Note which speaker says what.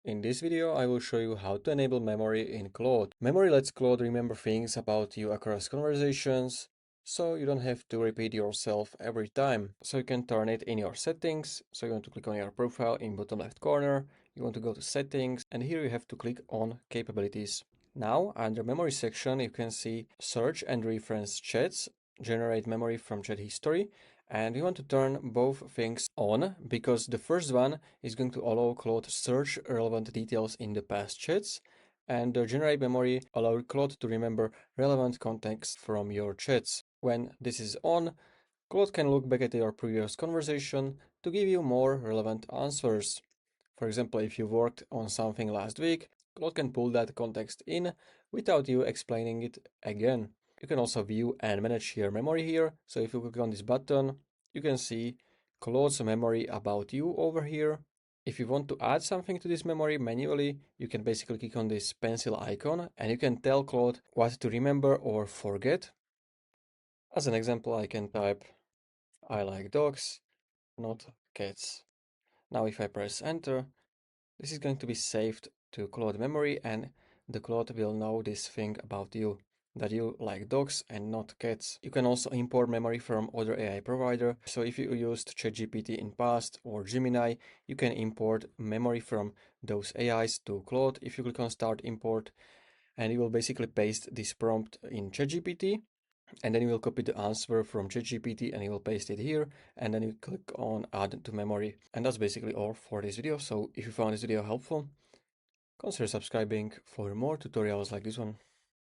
Speaker 1: In this video, I will show you how to enable memory in Claude. Memory lets Claude remember things about you across conversations, so you don't have to repeat yourself every time. So you can turn it in your settings. So you want to click on your profile in bottom left corner. You want to go to settings, and here you have to click on capabilities. Now, under memory section, you can see search and reference chats, generate memory from chat history. And we want to turn both things on because the first one is going to allow Claude to search relevant details in the past chats, and the generate memory allows Claude to remember relevant context from your chats. When this is on, Claude can look back at your previous conversation to give you more relevant answers. For example, if you worked on something last week, Claude can pull that context in without you explaining it again. You can also view and manage your memory here. So if you click on this button, you can see Claude's memory about you over here. If you want to add something to this memory manually, you can basically click on this pencil icon and you can tell Claude what to remember or forget. As an example, I can type, I like dogs, not cats. Now if I press enter, this is going to be saved to Claude Memory, and the Claude will know this thing about you, that you like dogs and not cats. You can also import memory from other AI provider. So if you used ChatGPT in past or Gemini, you can import memory from those AIs to Claude. If you click on start import, and you will basically paste this prompt in ChatGPT, and then you will copy the answer from ChatGPT and you will paste it here, and then you click on add to memory. And that's basically all for this video. So if you found this video helpful, consider subscribing for more tutorials like this one.